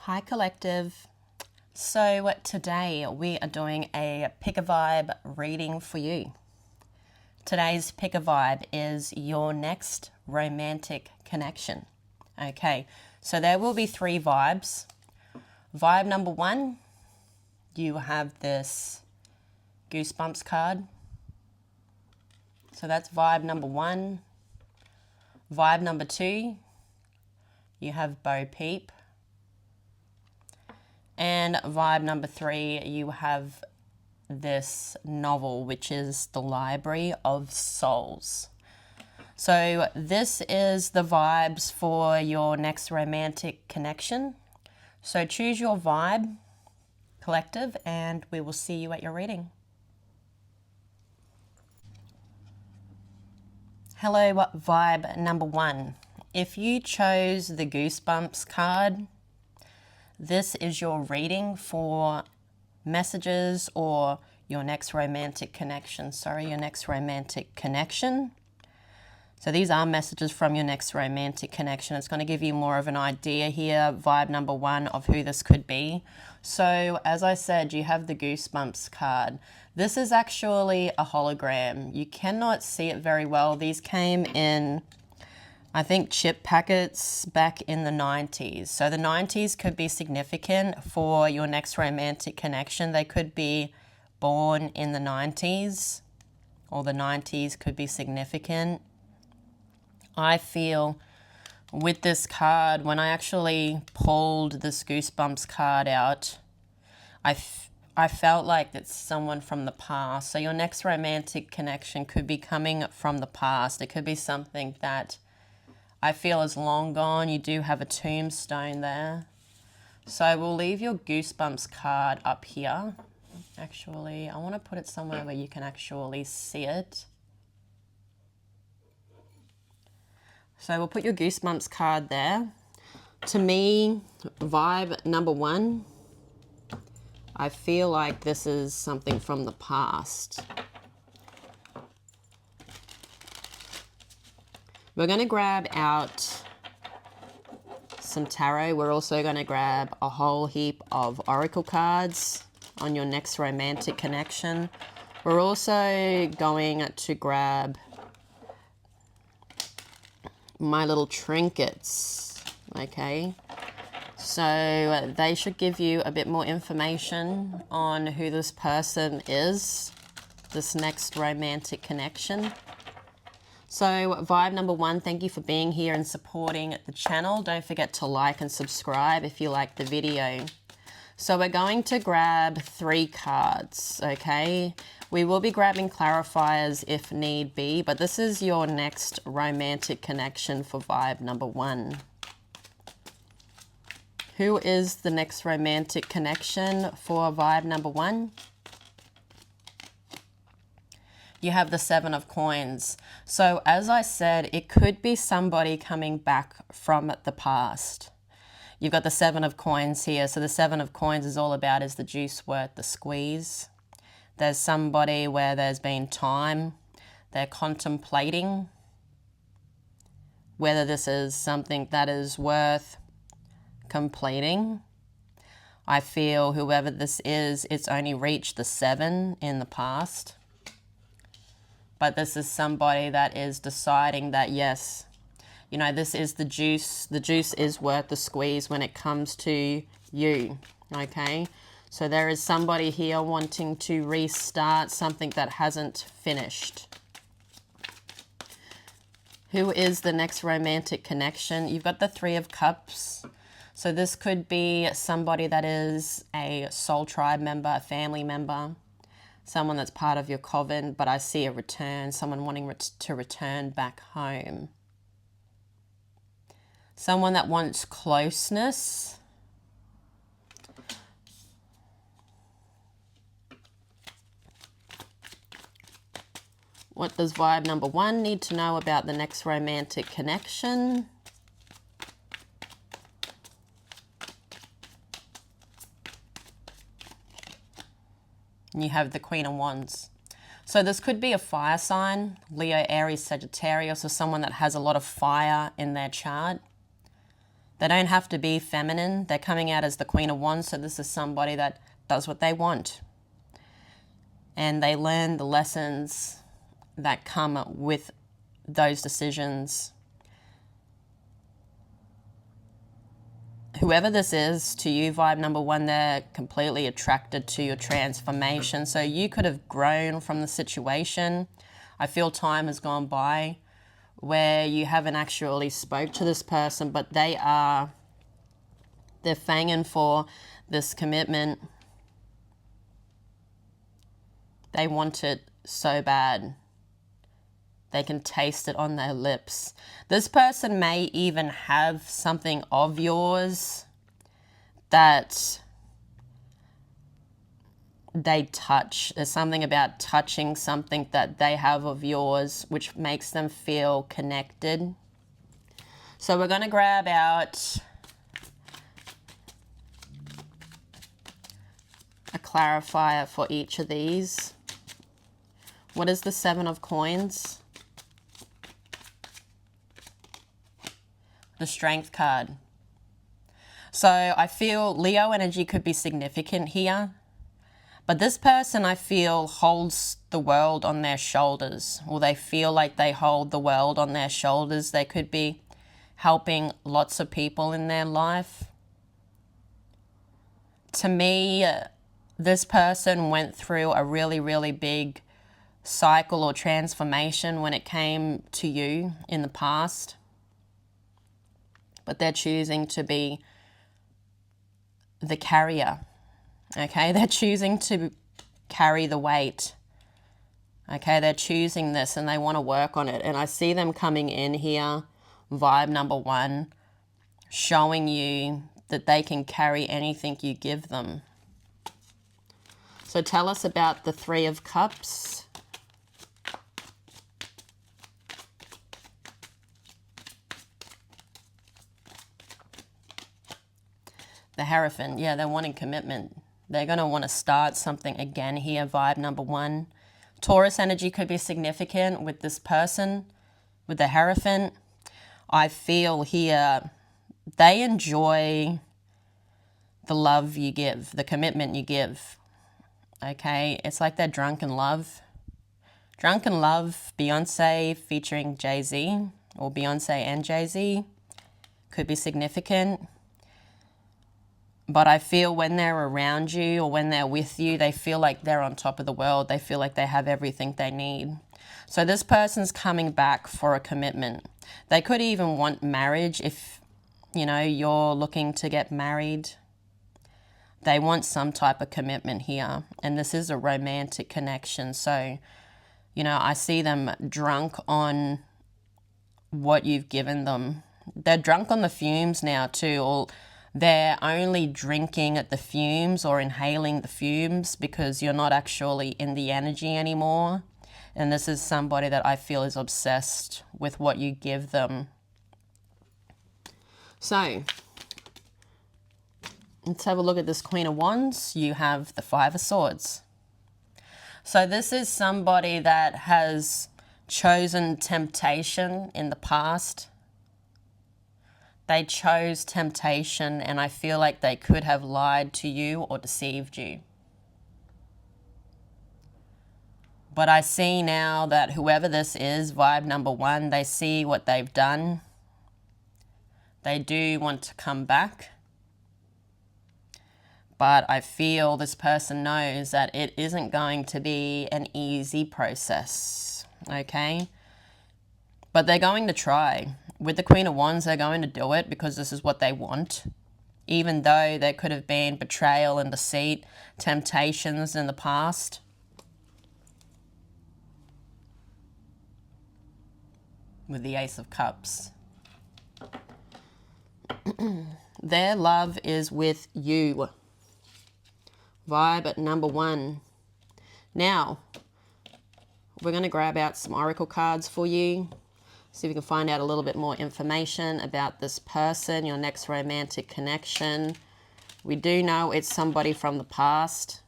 Hi collective. So today we are doing a pick a vibe reading for you. Today's pick a vibe is your next romantic connection. Okay, so there will be three vibes. Vibe number one, you have this goosebumps card. So that's vibe number one. Vibe number two, you have Bo Peep. And vibe number three, you have this novel, which is The Library of Souls. So this is the vibes for your next romantic connection. So choose your vibe, collective, and we will see you at your reading. Hello, vibe number one. If you chose the Goosebumps card, this is your reading for messages or your next romantic connection. Your next romantic connection. So these are messages from your next romantic connection. It's going to give you more of an idea here, vibe number one, of who this could be. So as I said, you have the Goosebumps card. This is actually a hologram. You cannot see it very well. These came in, I think, chip packets back in the 90s. So the 90s could be significant for your next romantic connection. They could be born in the 90s, or the 90s could be significant. I feel with this card, when I actually pulled this Goosebumps card out, I felt like it's someone from the past. So your next romantic connection could be coming from the past. It could be something that I feel is long gone. You do have a tombstone there. So we'll leave your Goosebumps card up here. Actually, I want to put it somewhere where you can actually see it. So we'll put your Goosebumps card there. To me, vibe number one, I feel like this is something from the past. We're going to grab out some tarot. We're also going to grab a whole heap of oracle cards on your next romantic connection. We're also going to grab my little trinkets, okay? So they should give you a bit more information on who this person is, this next romantic connection. So vibe number one, thank you for being here and supporting the channel. Don't forget to like and subscribe if you like the video. So we're going to grab three cards, okay? We will be grabbing clarifiers if need be, but this is your next romantic connection for vibe number one. Who is the next romantic connection for vibe number one? You have the Seven of Coins. So as I said, it could be somebody coming back from the past. You've got the Seven of Coins here. So the Seven of Coins is all about, is the juice worth the squeeze? There's somebody where there's been time. They're contemplating whether this is something that is worth completing. I feel whoever this is, it's only reached the 7 in the past. But this is somebody that is deciding that, yes, you know, this is the juice. The juice is worth the squeeze when it comes to you, okay? So there is somebody here wanting to restart something that hasn't finished. Who is the next romantic connection? You've got the Three of Cups. So this could be somebody that is a soul tribe member, a family member, someone that's part of your coven, but I see a return, someone wanting to return back home. Someone that wants closeness. What does vibe number one need to know about the next romantic connection? And you have the Queen of Wands. So this could be a fire sign, Leo, Aries, Sagittarius, or someone that has a lot of fire in their chart. They don't have to be feminine. They're coming out as the Queen of Wands, so this is somebody that does what they want. And they learn the lessons that come with those decisions. Whoever this is to you, vibe number one, they're completely attracted to your transformation. So you could have grown from the situation. I feel time has gone by where you haven't actually spoke to this person, but they're fanging for this commitment. They want it so bad. They can taste it on their lips. This person may even have something of yours that they touch. There's something about touching something that they have of yours which makes them feel connected. So we're going to grab out a clarifier for each of these. What is the Seven of Coins? The Strength card. So I feel Leo energy could be significant here. But this person, I feel, holds the world on their shoulders, or they feel like they hold the world on their shoulders. They could be helping lots of people in their life. To me, this person went through a really, really big cycle or transformation when it came to you in the past. But they're choosing to be the carrier. Okay, they're choosing to carry the weight. Okay, they're choosing this and they want to work on it. And I see them coming in here, vibe number one, showing you that they can carry anything you give them. So tell us about the Three of Cups. The Hierophant, yeah, they're wanting commitment. They're going to want to start something again here, vibe number one. Taurus energy could be significant with this person, with the Hierophant. I feel here they enjoy the love you give, the commitment you give. Okay, it's like they're drunk in love. Drunk in Love, Beyonce featuring Jay-Z, or Beyonce and Jay-Z, could be significant. But I feel when they're around you or when they're with you, they feel like they're on top of the world. They feel like they have everything they need. So this person's coming back for a commitment. They could even want marriage if, you know, you're looking to get married. They want some type of commitment here. And this is a romantic connection. So, you know, I see them drunk on what you've given them. They're drunk on the fumes now too, or they're only drinking at the fumes or inhaling the fumes because you're not actually in the energy anymore. And this is somebody that I feel is obsessed with what you give them. So let's have a look at this Queen of Wands. You have the Five of Swords. So this is somebody that has chosen temptation in the past. They chose temptation, and I feel like they could have lied to you or deceived you. But I see now that whoever this is, vibe number one, they see what they've done. They do want to come back. But I feel this person knows that it isn't going to be an easy process, okay? But they're going to try. With the Queen of Wands, they're going to do it because this is what they want. Even though there could have been betrayal and deceit, temptations in the past. With the Ace of Cups. Their love is with you. Vibe at number one. Now, we're going to grab out some oracle cards for you. See if we can find out a little bit more information about this person, your next romantic connection. We do know it's somebody from the past.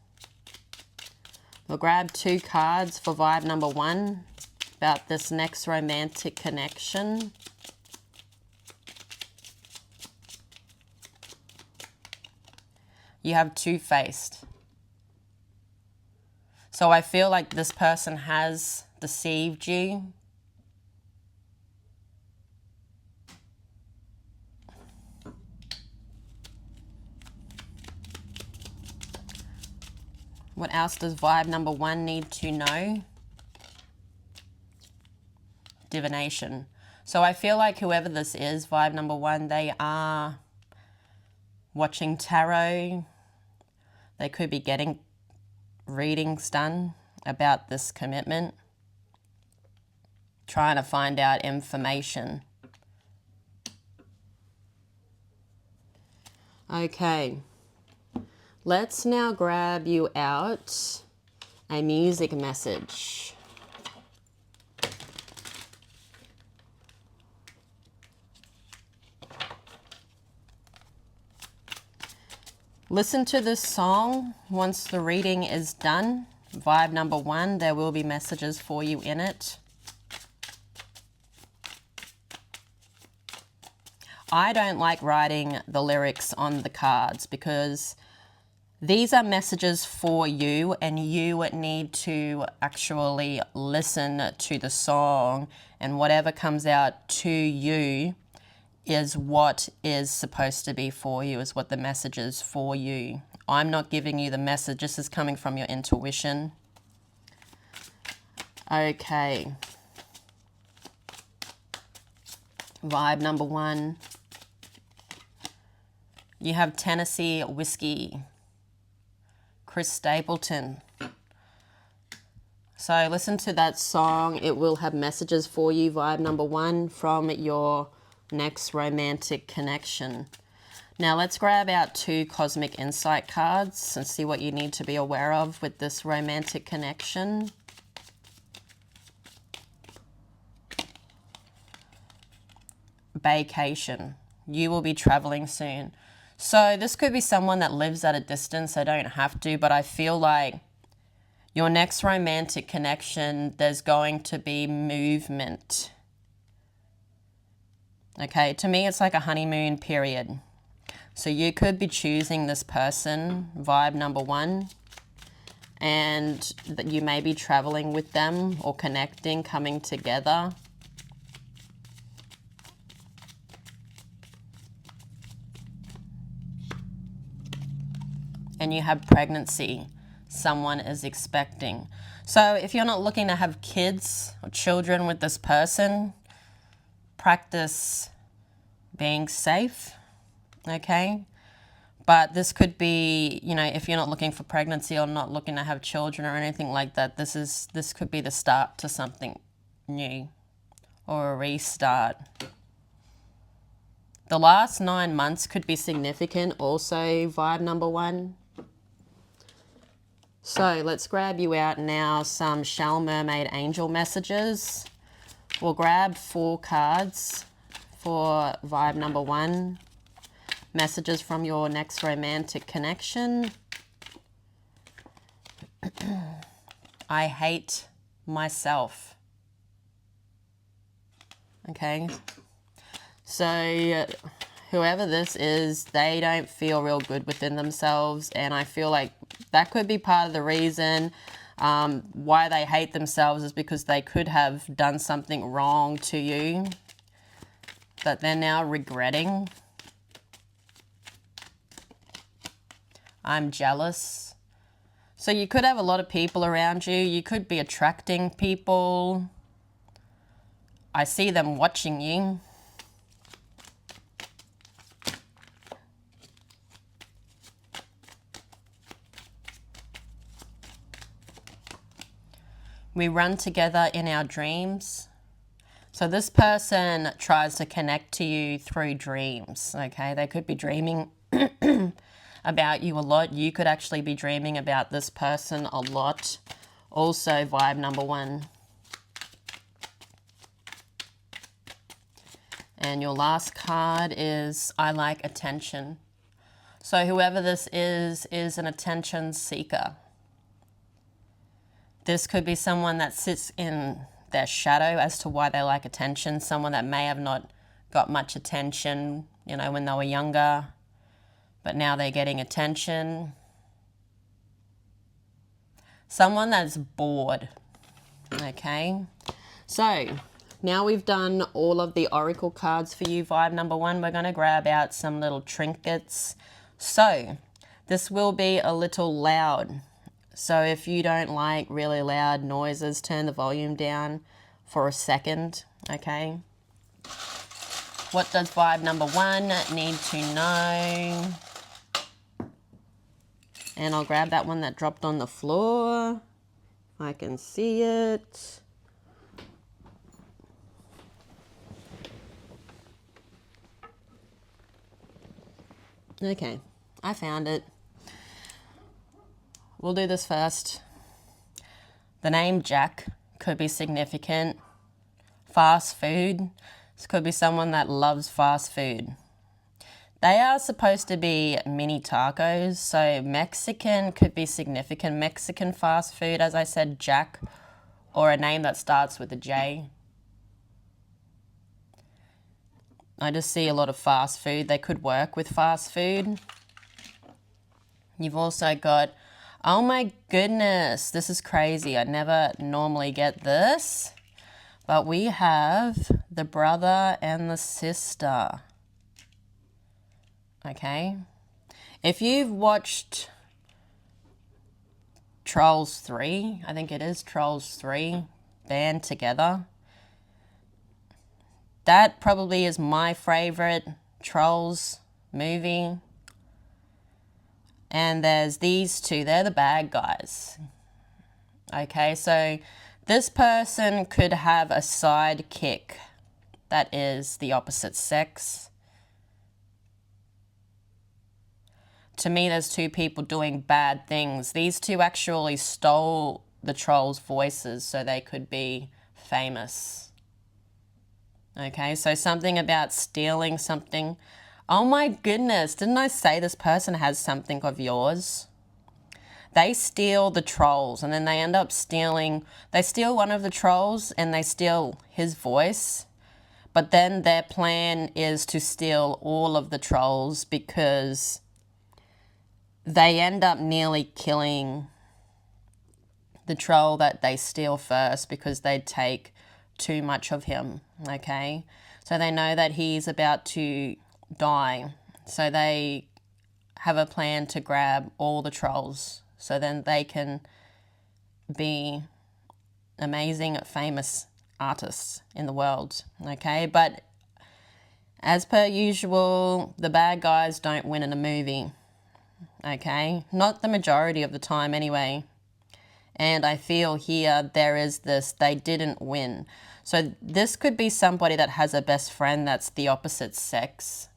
We'll grab two cards for vibe number one about this next romantic connection. You have two-faced. So I feel like this person has deceived you. What else does vibe number 1 need to know? Divination. So I feel like whoever this is, vibe number 1, they are watching tarot. They could be getting readings done about this commitment, trying to find out information. Okay, let's now grab you out a music message. Listen to this song. Once the reading is done, vibe number 1, there will be messages for you in it. I don't like writing the lyrics on the cards because these are messages for you, and you need to actually listen to the song, and whatever comes out to you is what is supposed to be for you, is what the message is for you. I'm not giving you the message. This is coming from your intuition. Okay. Vibe number 1. You have Tennessee Whiskey. Chris Stapleton. So listen to that song. It will have messages for you, vibe number 1, from your next romantic connection. Now let's grab out 2 cosmic insight cards and see what you need to be aware of with this romantic connection. Vacation. You will be traveling soon. So this could be someone that lives at a distance. They don't have to, but I feel like your next romantic connection, there's going to be movement. Okay, to me, it's like a honeymoon period. So you could be choosing this person, vibe number 1, and that you may be traveling with them or connecting, coming together. And you have pregnancy. Someone is expecting. So if you're not looking to have kids or children with this person, practice being safe, okay? But this could be, you know, if you're not looking for pregnancy or not looking to have children or anything like that, this could be the start to something new or a restart. The last 9 months could be significant also, vibe number 1. So let's grab you out now some Shell Mermaid Angel messages. We'll grab 4 cards for vibe number 1. Messages from your next romantic connection. I hate myself. Okay. So whoever this is, they don't feel real good within themselves, and I feel like that could be part of the reason why they hate themselves, is because they could have done something wrong to you that they're now regretting. I'm jealous. So you could have a lot of people around you. You could be attracting people. I see them watching you. We run together in our dreams. So this person tries to connect to you through dreams, okay? They could be dreaming about you a lot. You could actually be dreaming about this person a lot. Also, vibe number 1. And your last card is I like attention. So whoever this is an attention seeker. This could be someone that sits in their shadow as to why they like attention. Someone that may have not got much attention, you know, when they were younger. but now they're getting attention. Someone that's bored, okay? So now we've done all of the oracle cards for you, vibe number one. We're going to grab out some little trinkets. So this will be a little loud. So if you don't like really loud noises, turn the volume down for a second, okay? What does vibe number one need to know? And I'll grab that one that dropped on the floor, if I can see it. Okay, I found it. We'll do this first. The name Jack could be significant. Fast food. This could be someone that loves fast food. They are supposed to be mini tacos, so Mexican could be significant. Mexican fast food, as I said, Jack, or a name that starts with a J. I just see a lot of fast food. They could work with fast food. You've also got, oh my goodness, this is crazy. I never normally get this, but we have the brother and the sister. Okay, if you've watched Trolls 3, I think it is Trolls 3, Band Together, that probably is my favorite Trolls movie. And there's these two, they're the bad guys. Okay, so this person could have a sidekick that is the opposite sex. To me, there's two people doing bad things. These two actually stole the trolls' voices so they could be famous. Okay, so something about stealing something. Oh my goodness, didn't I say this person has something of yours? They steal the trolls and then they end up stealing, they steal one of the trolls and they steal his voice. But then their plan is to steal all of the trolls because they end up nearly killing the troll that they steal first because they take too much of him, okay? So they know that he's about to die. So they have a plan to grab all the trolls so then they can be amazing, famous artists in the world, okay? But as per usual, the bad guys don't win in a movie. Okay, not the majority of the time anyway. And I feel here there is this, they didn't win. So this could be somebody that has a best friend that's the opposite sex.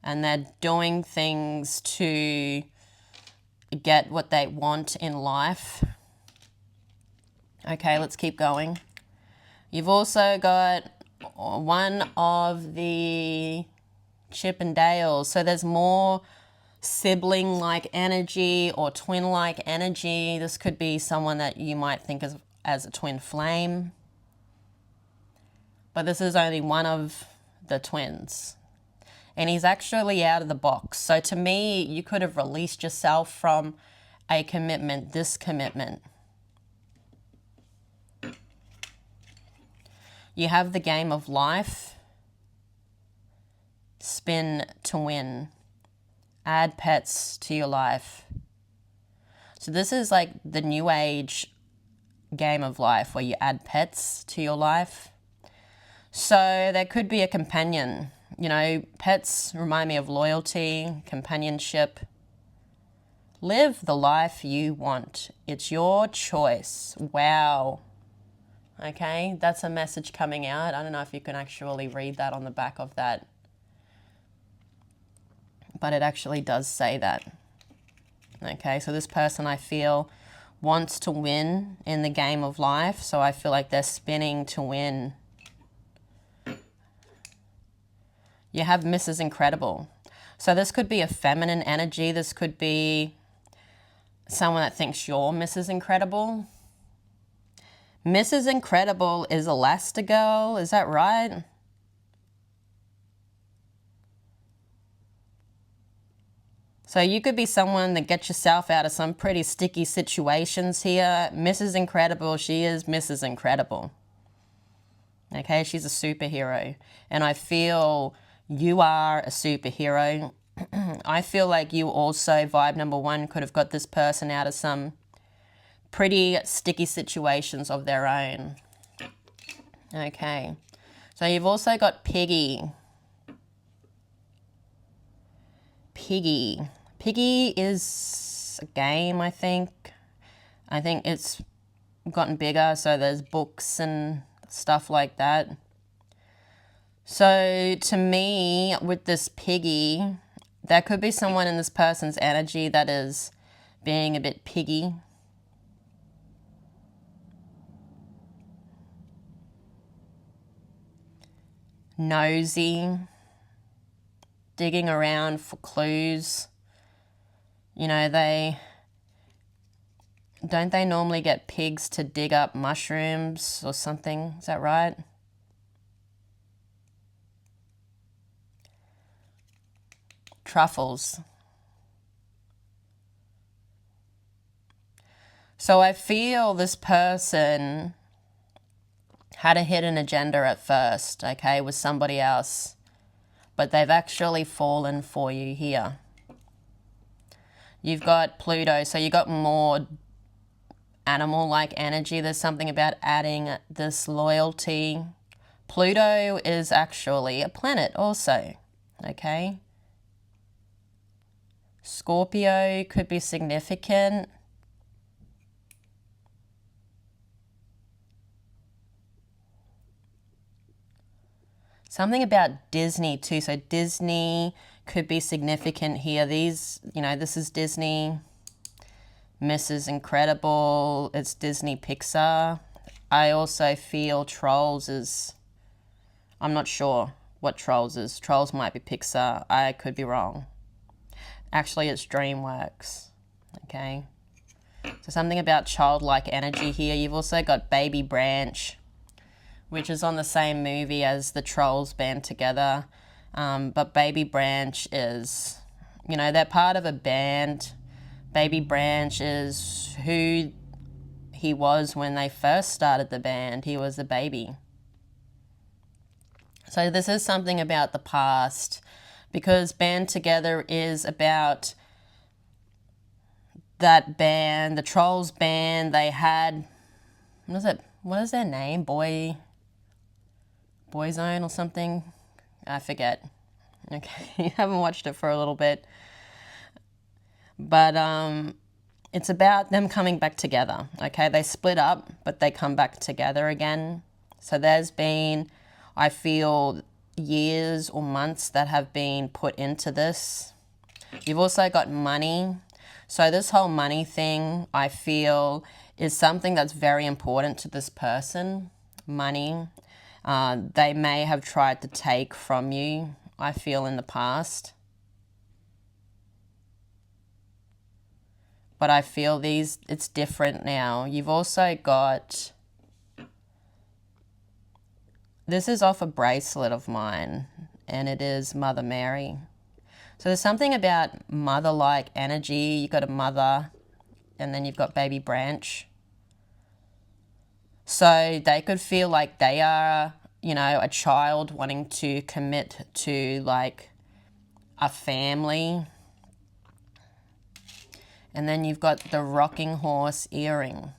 And they're doing things to get what they want in life. Okay, let's keep going. You've also got one of the Chip and Dales. So there's more sibling-like energy or twin-like energy. This could be someone that you might think of as a twin flame. But this is only one of the twins. And he's actually out of the box. So to me, you could have released yourself from a commitment, this commitment. You have the game of life. Spin to win. Add pets to your life. So this is like the new age game of life where you add pets to your life. So there could be a companion. You know, pets remind me of loyalty, companionship. Live the life you want. It's your choice. Wow. Okay, that's a message coming out. I don't know if you can actually read that on the back of that. But it actually does say that. Okay, so this person I feel wants to win in the game of life. So I feel like they're spinning to win. You have Mrs. Incredible. So this could be a feminine energy. This could be someone that thinks you're Mrs. Incredible. Mrs. Incredible is Elastigirl, is that right? So you could be someone that gets yourself out of some pretty sticky situations here. Mrs. Incredible, she is Mrs. Incredible. Okay, she's a superhero. And I feel you are a superhero. I feel like you also, vibe number one, could have got this person out of some pretty sticky situations of their own. Okay, so you've also got Piggy. Piggy is a game, I think. I think it's gotten bigger, so there's books and stuff like that. So to me, with this Piggy, there could be someone in this person's energy that is being a bit piggy. Nosy. Digging around for clues. You know, don't they normally get pigs to dig up mushrooms or something? Is that right? Truffles. So I feel this person had a hidden agenda at first, okay, with somebody else. But they've actually fallen for you here. You've got Pluto, so you've got more animal-like energy. There's something about adding this loyalty. Pluto is actually a planet also, okay? Scorpio could be significant. Something about Disney too. So Disney could be significant here. These, you know, this is Disney. Mrs. Incredible. It's Disney Pixar. I also feel Trolls is, I'm not sure what Trolls is. Trolls might be Pixar. I could be wrong. Actually, it's DreamWorks. Okay. So something about childlike energy here. You've also got Baby Branch, which is on the same movie as the Trolls band together. But Baby Branch is, you know, they're part of a band. Baby Branch is who he was when they first started the band. He was a baby. So this is something about the past, because Band Together is about that band, the Trolls band. They had, what is their name? Boyzone or something? I forget. Okay, haven't watched it for a little bit. But it's about them coming back together. Okay, they split up, but they come back together again. So there's been, I feel, years or months that have been put into this. You've also got money. So this whole money thing, I feel, is something that's very important to this person. Money. They may have tried to take from you, I feel, in the past. But I feel it's different now. You've also got, this is off a bracelet of mine, and it is Mother Mary. So there's something about mother-like energy. You've got a mother, and then you've got Baby Branch. So they could feel like they are, you know, a child wanting to commit to like a family. And then you've got the rocking horse earring.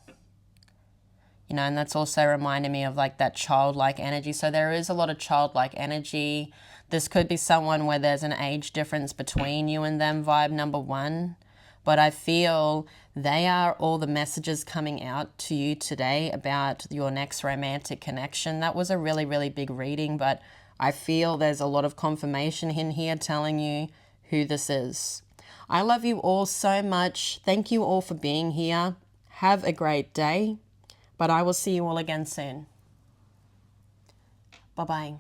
You know, and that's also reminding me of like that childlike energy. So there is a lot of childlike energy. This could be someone where there's an age difference between you and them, vibe number one. But I feel they are all the messages coming out to you today about your next romantic connection. That was a really, really big reading, but I feel there's a lot of confirmation in here telling you who this is. I love you all so much. Thank you all for being here. Have a great day, but I will see you all again soon. Bye-bye.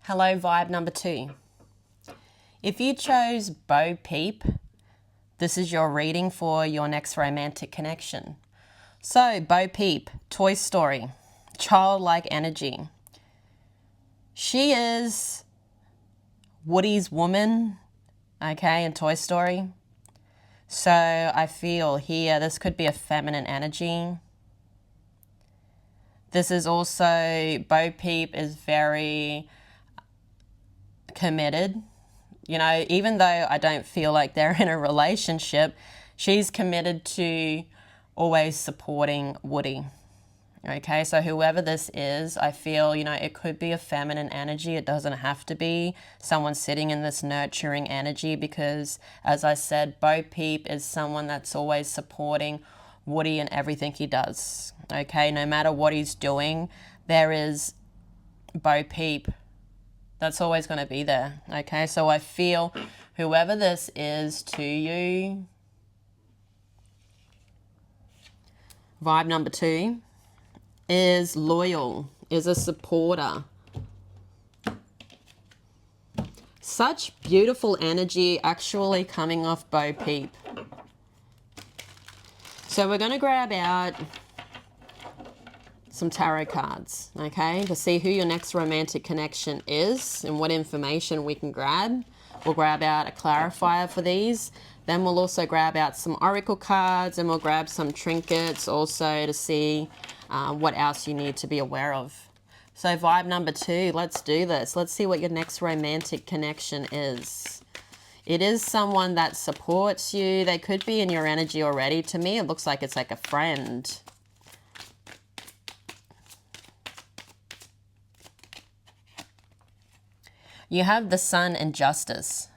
Hello, vibe number 2. If you chose Bo Peep, this is your reading for your next romantic connection. So, Bo Peep, Toy Story, childlike energy. She is Woody's woman, okay, in Toy Story. So I feel here this could be a feminine energy. This is also, Bo Peep is very committed. You know, even though I don't feel like they're in a relationship, she's committed to always supporting Woody. Okay, so whoever this is, I feel, you know, it could be a feminine energy. It doesn't have to be someone sitting in this nurturing energy because, as I said, Bo Peep is someone that's always supporting Woody in everything he does. Okay, no matter what he's doing, there is Bo Peep that's always going to be there. Okay, so I feel whoever this is to you, vibe number 2, is loyal, is a supporter. Such beautiful energy actually coming off Bo Peep. So we're going to grab out some tarot cards, okay, to see who your next romantic connection is and what information we can grab. We'll grab out a clarifier for these. Then we'll also grab out some oracle cards and we'll grab some trinkets also to see what else you need to be aware of. So vibe number 2, let's do this. Let's see what your next romantic connection is. It is someone that supports you. They could be in your energy already. To me, it looks like it's like a friend. You have the Sun and Justice.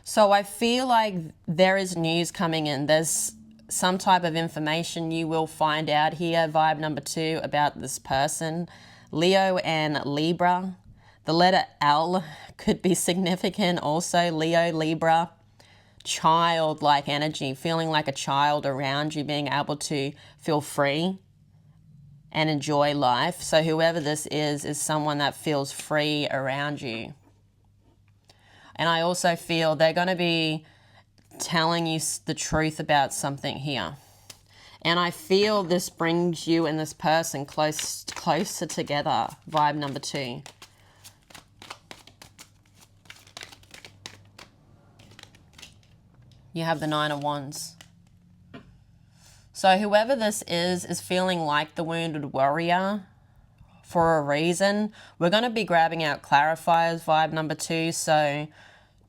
So I feel like there is news coming in. There's some type of information you will find out here, vibe number 2, about this person. Leo and Libra. The letter L could be significant also. Leo, Libra. Childlike energy, feeling like a child around you, being able to feel free and enjoy life. So whoever this is someone that feels free around you. And I also feel they're going to be telling you the truth about something here. And I feel this brings you and this person closer together, vibe number 2. You have the 9 of Wands. So whoever this is feeling like the wounded warrior for a reason. We're going to be grabbing out clarifiers, vibe number 2.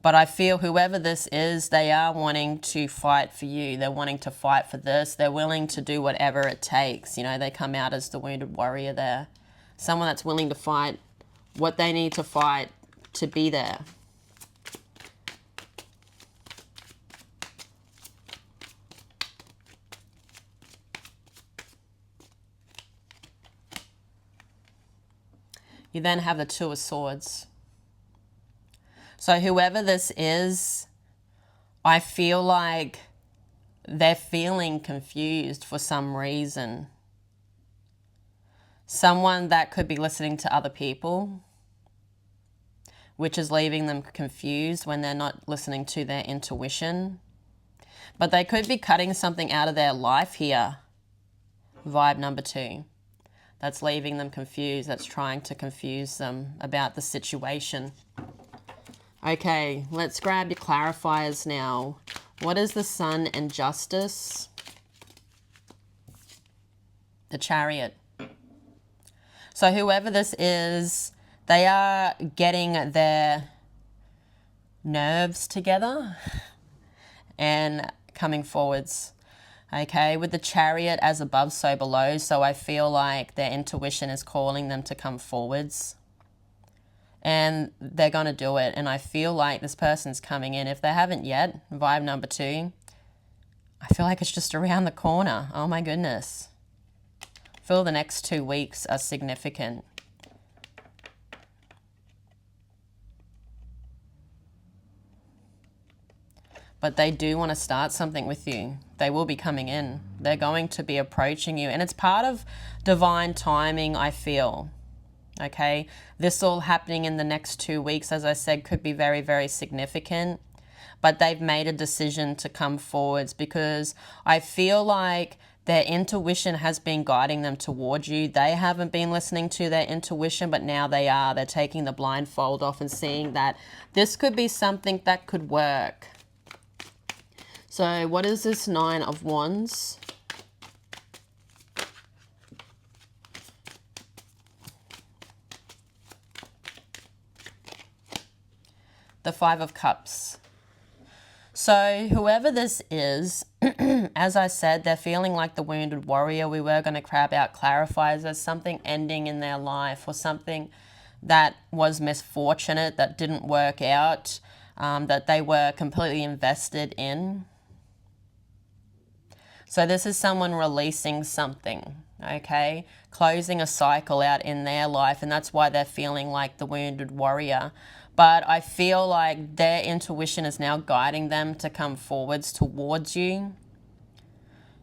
But I feel whoever this is, they are wanting to fight for you. They're wanting to fight for this. They're willing to do whatever it takes. You know, they come out as the wounded warrior there. Someone that's willing to fight what they need to fight to be there. You then have the 2 of Swords. So whoever this is, I feel like they're feeling confused for some reason. Someone that could be listening to other people, which is leaving them confused when they're not listening to their intuition. But they could be cutting something out of their life here, vibe number 2. That's leaving them confused, that's trying to confuse them about the situation. Okay, let's grab your clarifiers now. What is the Sun and Justice? The Chariot. So whoever this is, they are getting their nerves together and coming forwards. Okay, with the Chariot as above, so below. So I feel like their intuition is calling them to come forwards. And they're going to do it. And I feel like this person's coming in. If they haven't yet, vibe number 2, I feel like it's just around the corner. Oh my goodness. I feel the next 2 weeks are significant. But they do want to start something with you. They will be coming in. They're going to be approaching you. And it's part of divine timing, I feel. Okay, this all happening in the next 2 weeks, as I said, could be very, very significant. But they've made a decision to come forwards because I feel like their intuition has been guiding them towards you. They haven't been listening to their intuition, but now they are. They're taking the blindfold off and seeing that this could be something that could work. So what is this Nine of Wands? The Five of Cups. So whoever this is, as I said, they're feeling like the wounded warrior. We were going to grab out clarifiers. There's something ending in their life, or something that was misfortunate, that didn't work out, that they were completely invested in. So this is someone releasing something, okay? Closing a cycle out in their life, and that's why they're feeling like the wounded warrior. But I feel like their intuition is now guiding them to come forwards towards you.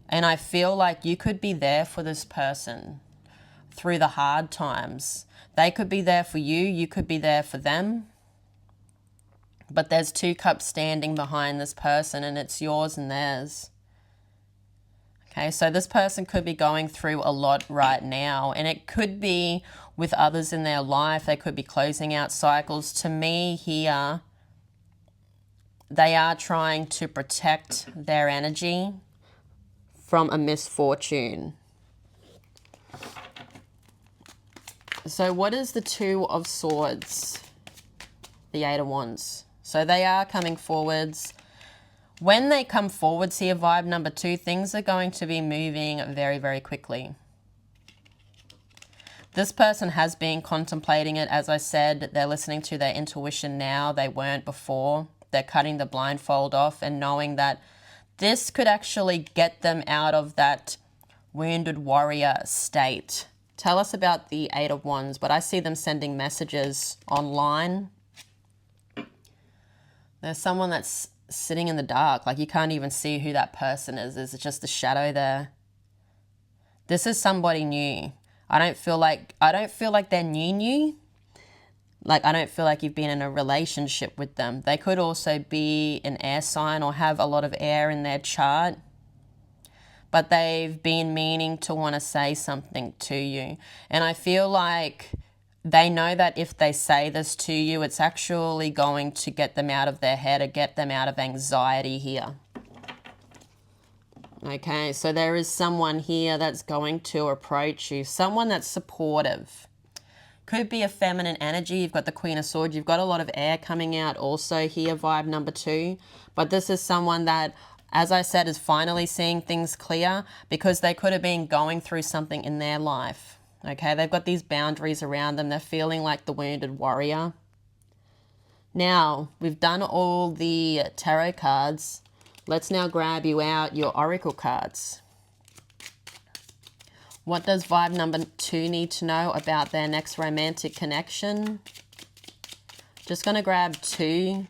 And I feel like you could be there for this person through the hard times. They could be there for you. You could be there for them. But there's two cups standing behind this person, and it's yours and theirs. Okay, so this person could be going through a lot right now, and it could be with others in their life. They could be closing out cycles. To me here, they are trying to protect their energy from a misfortune. So what is the Two of Swords? The Eight of Wands. So they are coming forwards. When they come forwards here, vibe number 2, things are going to be moving very, very quickly. This person has been contemplating it. As I said, they're listening to their intuition now. They weren't before. They're cutting the blindfold off and knowing that this could actually get them out of that wounded warrior state. Tell us about the Eight of Wands, but I see them sending messages online. There's someone that's sitting in the dark, like you can't even see who that person is. There's just a shadow there. This is somebody new. I don't feel like they're new. Like, I don't feel like you've been in a relationship with them. They could also be an air sign or have a lot of air in their chart. But they've been meaning to want to say something to you. And I feel like they know that if they say this to you, it's actually going to get them out of their head or get them out of anxiety here. Okay, so there is someone here that's going to approach you. Someone that's supportive. Could be a feminine energy. You've got the Queen of Swords. You've got a lot of air coming out also here, vibe number 2. But this is someone that, as I said, is finally seeing things clear because they could have been going through something in their life. Okay, they've got these boundaries around them. They're feeling like the wounded warrior. Now, we've done all the tarot cards. Let's now grab you out your oracle cards. What does vibe number 2 need to know about their next romantic connection? Just going to grab 2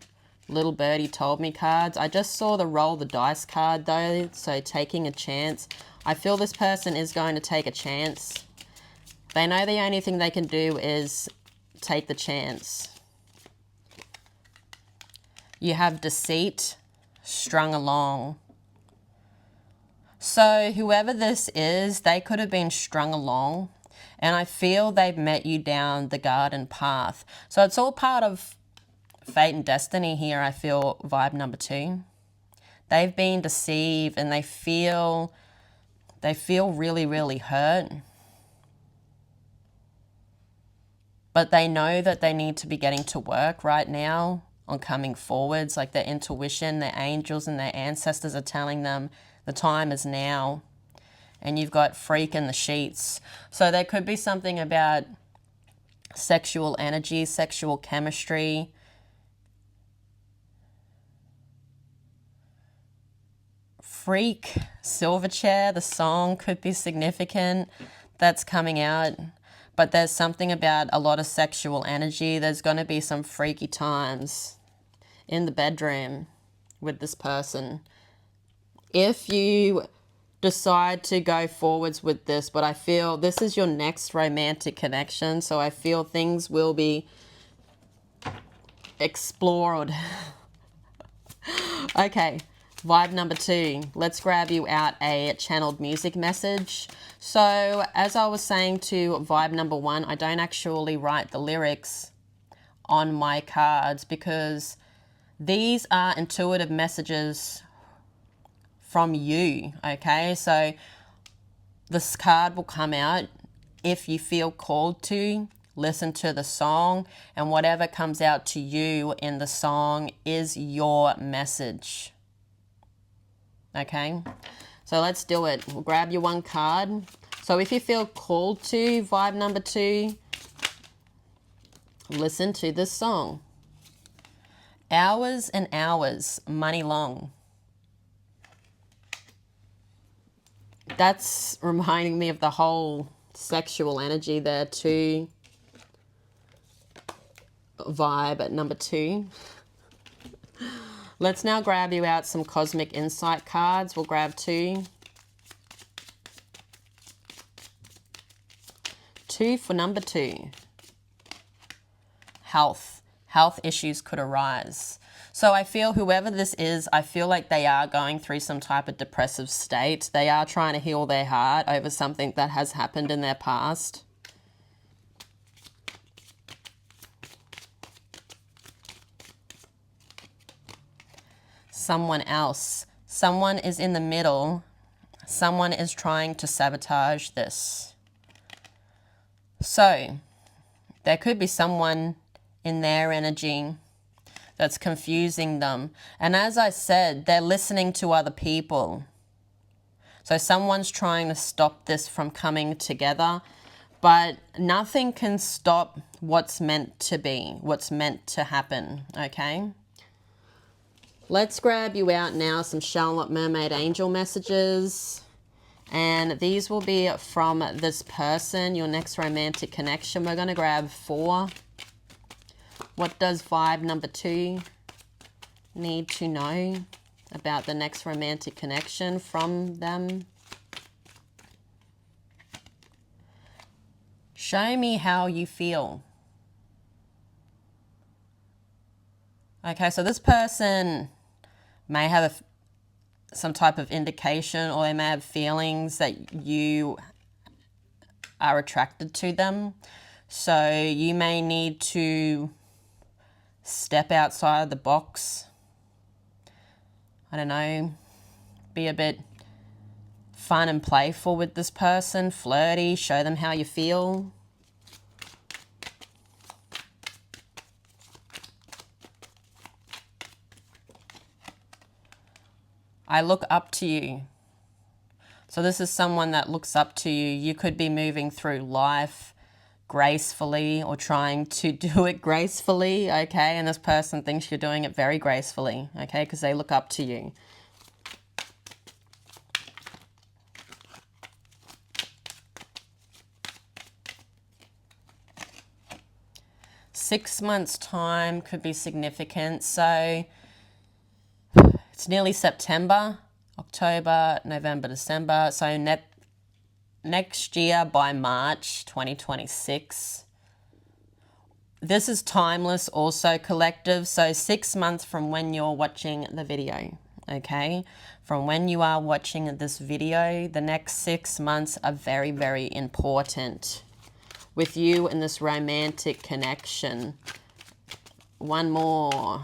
Little Birdie Told Me cards. I just saw the roll the dice card though, so taking a chance. I feel this person is going to take a chance. They know the only thing they can do is take the chance. You have Deceit strung along. So whoever this is, they could have been strung along, and I feel they've met you down the garden path. So it's all part of fate and destiny here, I feel, vibe number 2. They've been deceived and they feel really, really hurt. But they know that they need to be getting to work right now on coming forwards. Like their intuition, their angels and their ancestors are telling them the time is now. And you've got Freak in the Sheets. So there could be something about sexual energy, sexual chemistry. Freak, Silverchair, the song could be significant. That's coming out. But there's something about a lot of sexual energy. There's going to be some freaky times in the bedroom with this person. If you decide to go forwards with this, but I feel this is your next romantic connection, so I feel things will be explored. Okay, Vibe number 2, let's grab you out a channeled music message. So as I was saying to vibe number 1, I don't actually write the lyrics on my cards because these are intuitive messages from you, okay? So this card will come out if you feel called to. Listen to the song, and whatever comes out to you in the song is your message. Okay, so let's do it. We'll grab your one card. So if you feel called to vibe number 2, listen to this song. Hours and hours, money long. That's reminding me of the whole sexual energy there too. Vibe at number 2. Let's now grab you out some cosmic insight cards. We'll grab 2. 2 for number 2. Health. Health issues could arise. So I feel whoever this is, I feel like they are going through some type of depressive state. They are trying to heal their heart over something that has happened in their past. Someone else. Someone is in the middle. Someone is trying to sabotage this. So there could be someone in their energy that's confusing them. And as I said, they're listening to other people. So someone's trying to stop this from coming together, but nothing can stop what's meant to be, what's meant to happen, okay? Let's grab you out now some Charlotte Mermaid Angel messages. And these will be from this person, your next romantic connection. We're going to grab 4. What does vibe number 2 need to know about the next romantic connection from them? Show me how you feel. Okay, so this person may have some type of indication, or they may have feelings that you are attracted to them. So you may need to step outside the box. I don't know, be a bit fun and playful with this person, flirty, show them how you feel. I look up to you. So this is someone that looks up to you. You could be moving through life gracefully or trying to do it gracefully, okay? And this person thinks you're doing it very gracefully, okay? Because they look up to you. Six months' time could be significant. So it's nearly September, October, November, December. So next year by March 2026. This is timeless also, collective. So 6 months from when you're watching the video, okay? From when you are watching this video, the next 6 months are very, very important with you and this romantic connection. One more.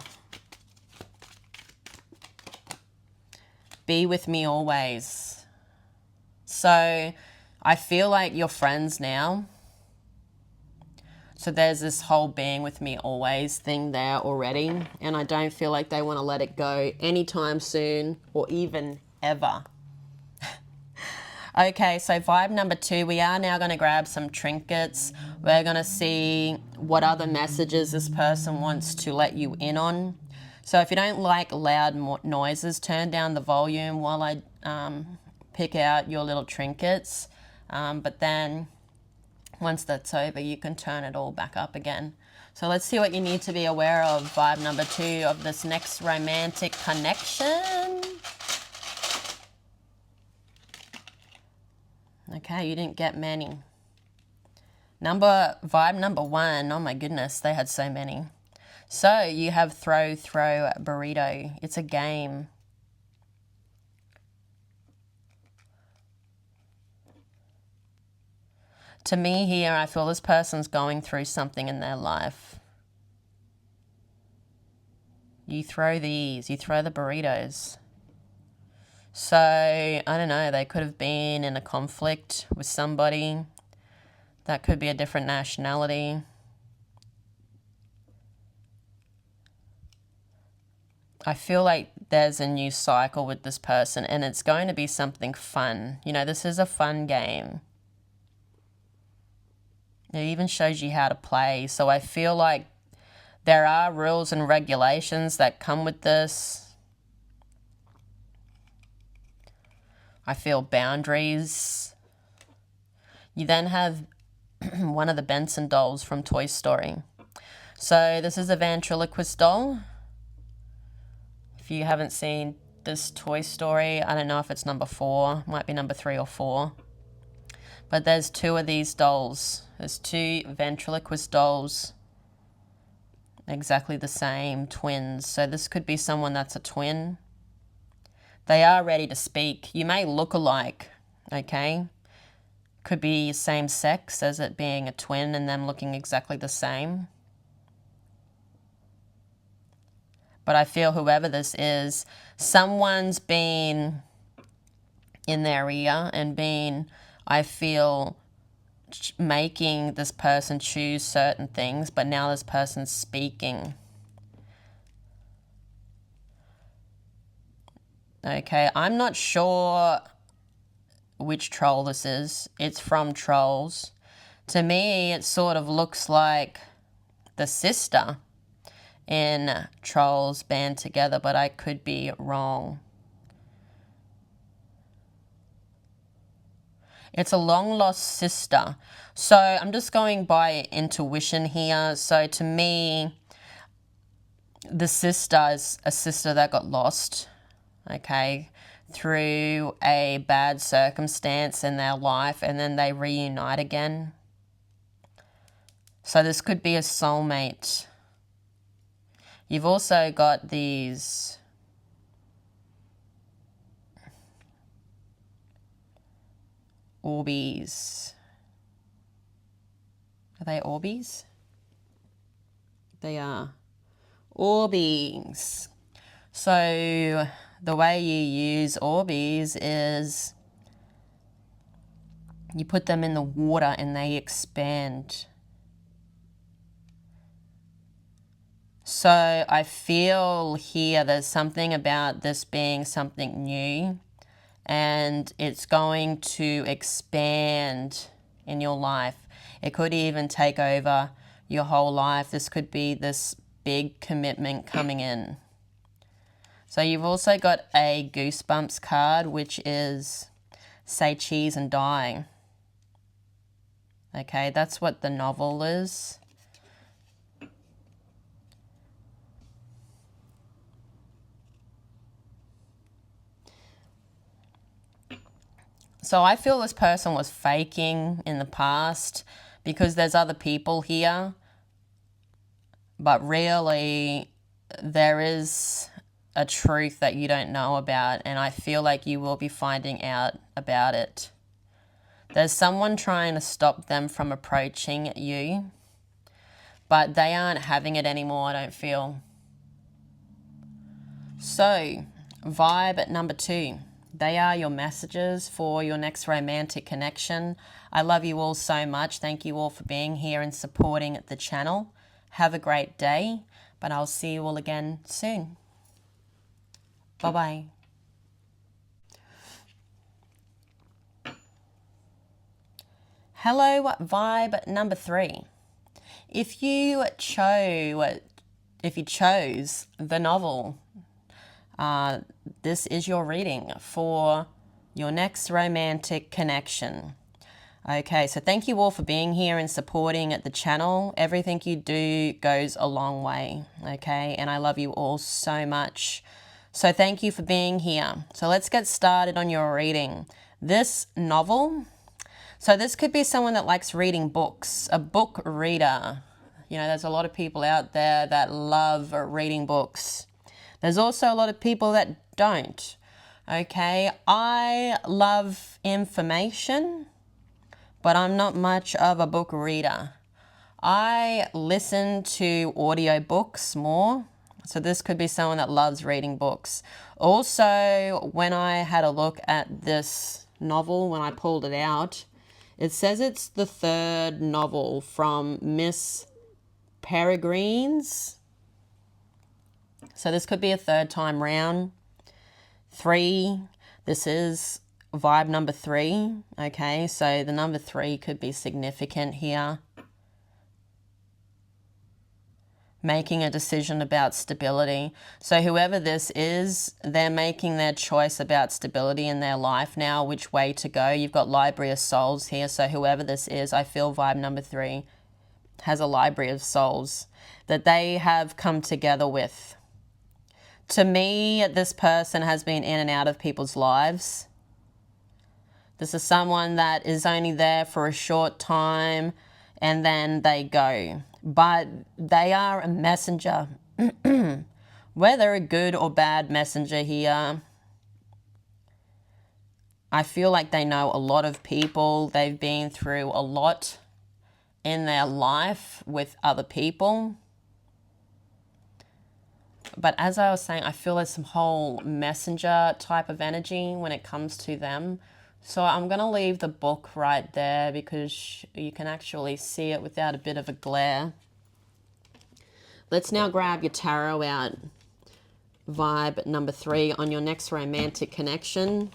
Be with me always. So I feel like you're friends now. So there's this whole being with me always thing there already. And I don't feel like they want to let it go anytime soon or even ever. Okay, so vibe number 2, we are now going to grab some trinkets. We're going to see what other messages this person wants to let you in on. So if you don't like loud noises, turn down the volume while I pick out your little trinkets. But then once that's over, you can turn it all back up again. So let's see what you need to be aware of, vibe number 2 of this next romantic connection. Okay, you didn't get many. Vibe number 1, oh my goodness, they had so many. So you have throw, burrito. It's a game. To me here, I feel this person's going through something in their life. You throw the burritos. So, I don't know, they could have been in a conflict with somebody. That could be a different nationality. I feel like there's a new cycle with this person, and it's going to be something fun. You know, this is a fun game. It even shows you how to play. So I feel like there are rules and regulations that come with this. I feel boundaries. You then have one of the Benson dolls from Toy Story. So this is a ventriloquist doll. If you haven't seen this Toy Story, I don't know if it's number 4, might be number 3 or 4. But there's 2 of these dolls. There's 2 ventriloquist dolls. Exactly the same, twins. So this could be someone that's a twin. They are ready to speak. You may look alike, okay? Could be same sex as it being a twin and them looking exactly the same. But I feel whoever this is, someone's been in their ear and been, I feel, making this person choose certain things, but now this person's speaking. Okay, I'm not sure which troll this is. It's from Trolls. To me, it sort of looks like the sister in Trolls band together, but I could be wrong. It's a long-lost sister. So I'm just going by intuition here. So to me, the sister is a sister that got lost, okay, through a bad circumstance in their life, and then they reunite again. So this could be a soulmate. You've also got these Orbeez. Are they Orbeez? They are. Orbeez. So the way you use Orbeez is you put them in the water and they expand. So I feel here there's something about this being something new, and it's going to expand in your life. It could even take over your whole life. This could be this big commitment coming in. So you've also got a Goosebumps card, which is say cheese and die. Okay, that's what the novel is. So I feel this person was faking in the past because there's other people here. But really, there is a truth that you don't know about, and I feel like you will be finding out about it. There's someone trying to stop them from approaching you, but they aren't having it anymore, I don't feel. So, vibe number 2. They are your messages for your next romantic connection. I love you all so much. Thank you all for being here and supporting the channel. Have a great day, but I'll see you all again soon. Bye-bye. Hello, vibe number 3. If you chose the novel, this is your reading for your next romantic connection. Okay, so thank you all for being here and supporting the channel. Everything you do goes a long way, okay? And I love you all so much. So thank you for being here. So let's get started on your reading. This novel, so this could be someone that likes reading books, a book reader. You know, there's a lot of people out there that love reading books. There's also a lot of people that don't, okay? I love information, but I'm not much of a book reader. I listen to audiobooks more. So this could be someone that loves reading books. Also, when I had a look at this novel, when I pulled it out, it says it's the third novel from Miss Peregrine's. So this could be a third time round. 3, this is vibe number 3. Okay, so the number 3 could be significant here. Making a decision about stability. So whoever this is, they're making their choice about stability in their life now, which way to go. You've got Library of Souls here. So whoever this is, I feel vibe number 3 has a Library of Souls that they have come together with. To me, this person has been in and out of people's lives. This is someone that is only there for a short time and then they go. But they are a messenger. Whether a good or bad messenger here, I feel like they know a lot of people. They've been through a lot in their life with other people. But as I was saying, I feel there's some whole messenger type of energy when it comes to them. So I'm going to leave the book right there because you can actually see it without a bit of a glare. Let's now grab your tarot out. Vibe number 3 on your next romantic connection.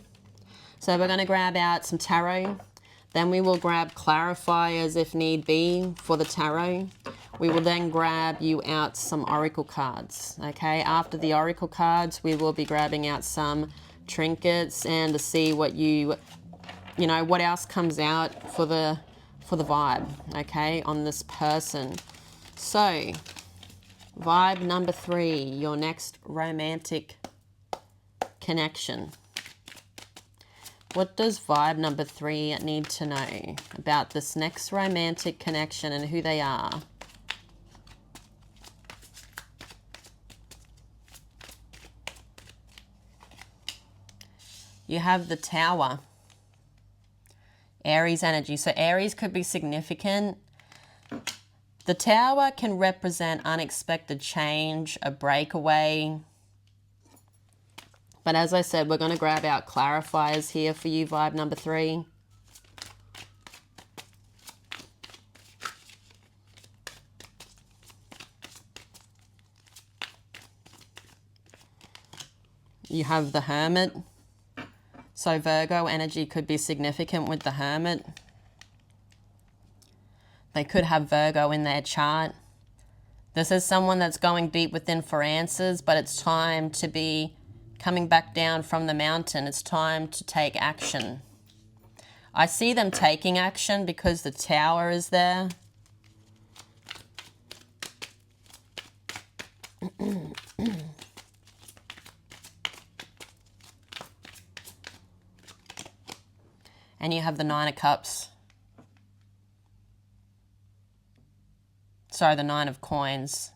So we're going to grab out some tarot. Then we will grab clarifiers if need be for the tarot. We will then grab you out some oracle cards. Okay, after the oracle cards, we will be grabbing out some trinkets and to see what what else comes out for the vibe, okay, on this person. So, vibe number 3, your next romantic connection. What does vibe number 3 need to know about this next romantic connection and who they are? You have the Tower. Aries energy. So Aries could be significant. The Tower can represent unexpected change, a breakaway. But as I said, we're going to grab out clarifiers here for you, vibe number 3. You have the Hermit. So Virgo energy could be significant with the Hermit. They could have Virgo in their chart. This is someone that's going deep within for answers, but it's time to be coming back down from the mountain. It's time to take action. I see them taking action because the Tower is there. And you have the Nine of Cups. Sorry, the Nine of Coins.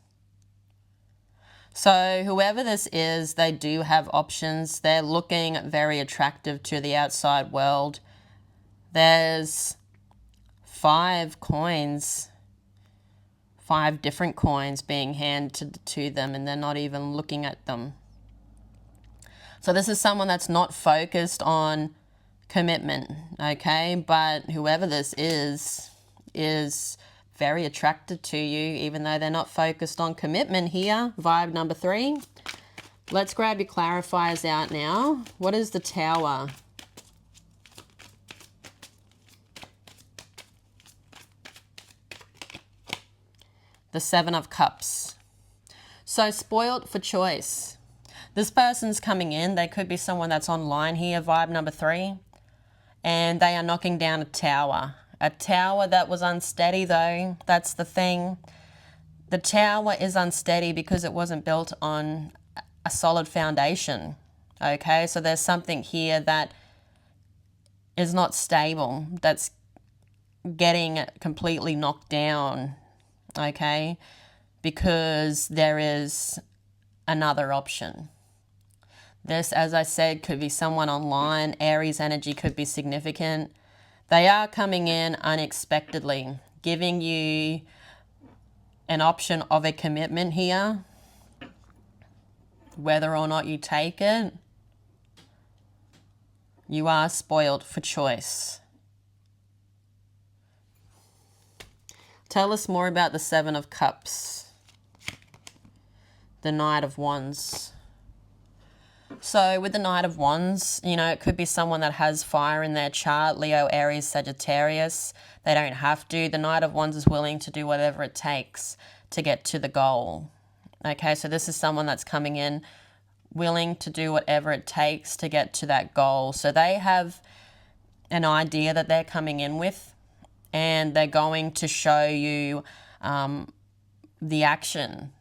So whoever this is, they do have options. They're looking very attractive to the outside world. There's 5 coins, 5 different coins being handed to them, and they're not even looking at them. So this is someone that's not focused on commitment, okay? But whoever this is very attracted to you, even though they're not focused on commitment here. Vibe number 3. Let's grab your clarifiers out now. What is the Tower? The 7 of Cups. So spoiled for choice. This person's coming in. They could be someone that's online here, vibe number 3. And they are knocking down a tower. A tower that was unsteady though. That's the thing. The tower is unsteady because it wasn't built on a solid foundation. Okay, so there's something here that is not stable. That's getting completely knocked down. Okay, because there is another option. This, as I said, could be someone online. Aries energy could be significant. They are coming in unexpectedly, giving you an option of a commitment here. Whether or not you take it, you are spoiled for choice. Tell us more about the Seven of Cups, the Knight of Wands. So with the Knight of Wands, you know, it could be someone that has fire in their chart, Leo, Aries, Sagittarius. They don't have to. The Knight of Wands is willing to do whatever it takes to get to the goal. Okay, so this is someone that's coming in willing to do whatever it takes to get to that goal. So they have an idea that they're coming in with, and they're going to show you the action.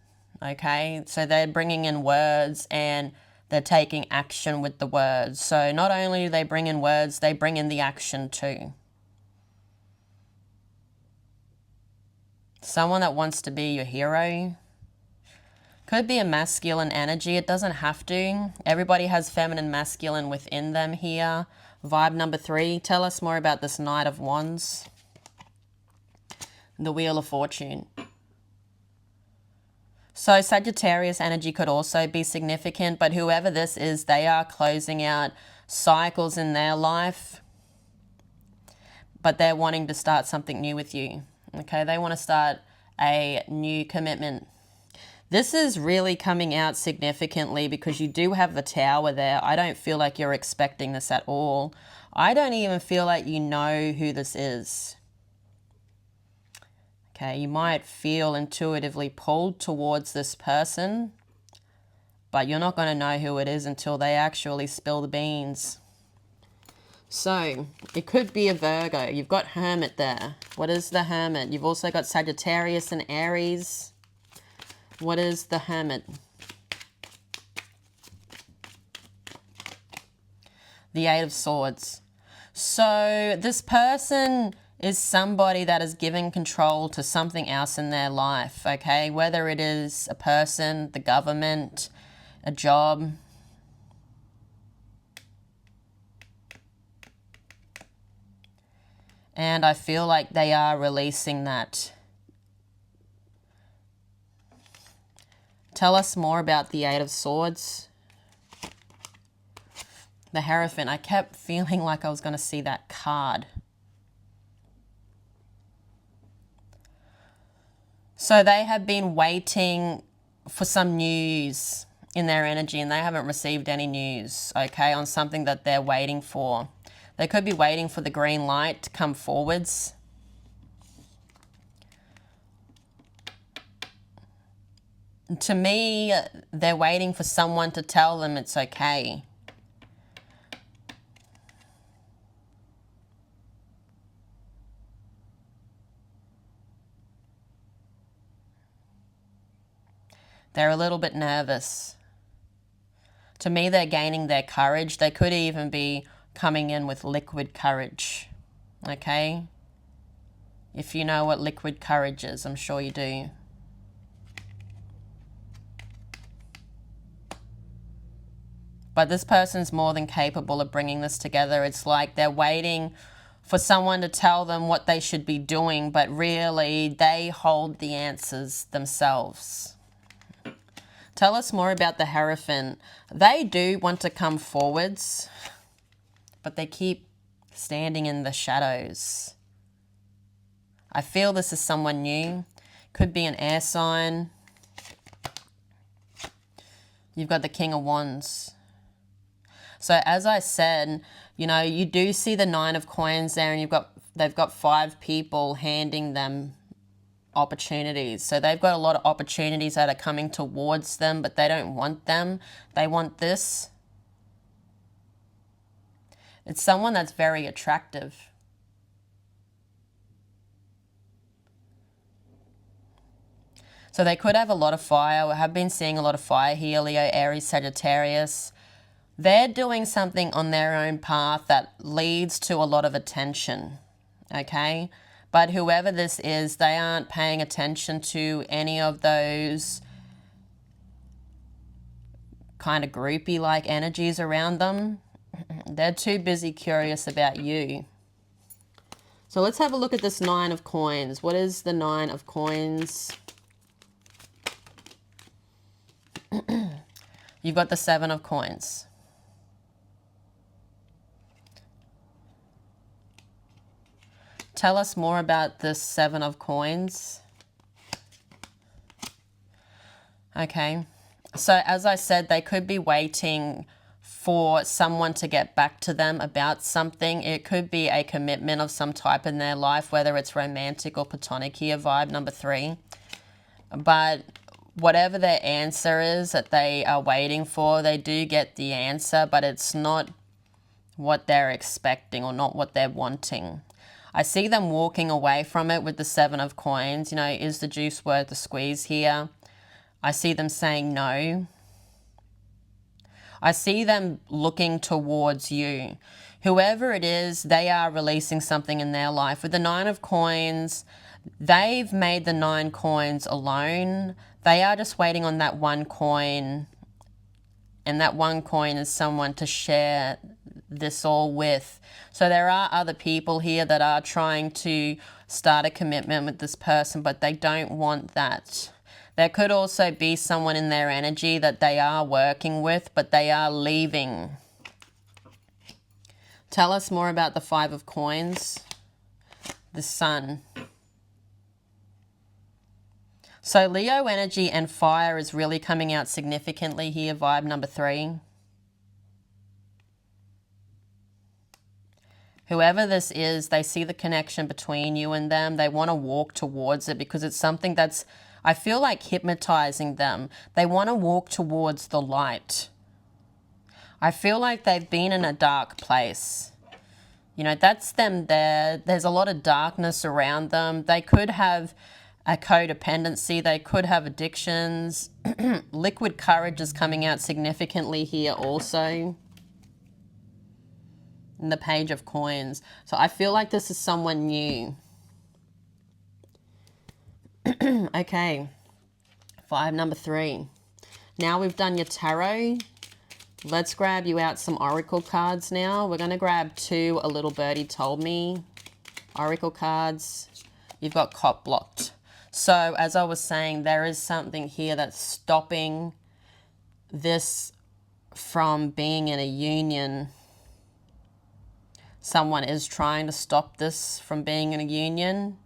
Okay, so they're bringing in words and they're taking action with the words. So not only do they bring in words, they bring in the action too. Someone that wants to be your hero. Could be a masculine energy. It doesn't have to. Everybody has feminine, masculine within them here. Vibe number 3. Tell us more about this Knight of Wands. The Wheel of Fortune. So Sagittarius energy could also be significant, but whoever this is, they are closing out cycles in their life, but they're wanting to start something new with you. Okay, they want to start a new commitment. This is really coming out significantly because you do have the Tower there. I don't feel like you're expecting this at all. I don't even feel like you know who this is. Okay, you might feel intuitively pulled towards this person, but you're not going to know who it is until they actually spill the beans. So, it could be a Virgo. You've got Hermit there. What is the Hermit? You've also got Sagittarius and Aries. What is the Hermit? The Eight of Swords. So, this person is somebody that is giving control to something else in their life, okay? Whether it is a person, the government, a job. And I feel like they are releasing that. Tell us more about the Eight of Swords. The Hierophant. I kept feeling like I was going to see that card. So they have been waiting for some news in their energy and they haven't received any news, okay, on something that they're waiting for. They could be waiting for the green light to come forwards. To me, they're waiting for someone to tell them it's okay. They're a little bit nervous. To me, they're gaining their courage. They could even be coming in with liquid courage, okay? If you know what liquid courage is, I'm sure you do. But this person's more than capable of bringing this together. It's like they're waiting for someone to tell them what they should be doing, but really they hold the answers themselves. Tell us more about the Hierophant. They do want to come forwards, but they keep standing in the shadows. I feel this is someone new. Could be an air sign. You've got the King of Wands. So as I said, you know, you do see the Nine of Coins there, and they've got 5 people handing them opportunities. So they've got a lot of opportunities that are coming towards them, but they don't want them. They want this. It's someone that's very attractive. So they could have a lot of fire. We have been seeing a lot of fire here, Leo, Aries, Sagittarius. They're doing something on their own path that leads to a lot of attention, okay? But whoever this is, they aren't paying attention to any of those kind of groupie-like energies around them. They're too busy curious about you. So let's have a look at this Nine of Coins. What is the Nine of Coins? You've got the Seven of Coins. Tell us more about this Seven of Coins. Okay. So as I said, they could be waiting for someone to get back to them about something. It could be a commitment of some type in their life, whether it's romantic or platonic here, vibe number 3. But whatever their answer is that they are waiting for, they do get the answer, but it's not what they're expecting or not what they're wanting. I see them walking away from it with the Seven of Coins. You know, is the juice worth the squeeze here? I see them saying no. I see them looking towards you. Whoever it is, they are releasing something in their life. With the Nine of Coins, they've made the 9 coins alone. They are just waiting on that one coin. And that one coin is someone to share this all with. So there are other people here that are trying to start a commitment with this person, but they don't want that. There could also be someone in their energy that they are working with, but they are leaving. Tell us more about the Five of Coins. The Sun. So Leo energy and fire is really coming out significantly here, vibe number 3. Whoever this is, they see the connection between you and them. They want to walk towards it because it's something that's, I feel like, hypnotizing them. They want to walk towards the light. I feel like they've been in a dark place. You know, that's them there. There's a lot of darkness around them. They could have a codependency. They could have addictions. Liquid courage is coming out significantly here also. In the Page of Coins. So I feel like this is someone new. Okay. Vibe number 3. Now we've done your tarot. Let's grab you out some oracle cards now. We're going to grab 2 A Little Birdie Told Me oracle cards. You've got Cop Blocked. So as I was saying, there is something here that's stopping this from being in a union. Someone is trying to stop this from being in a union.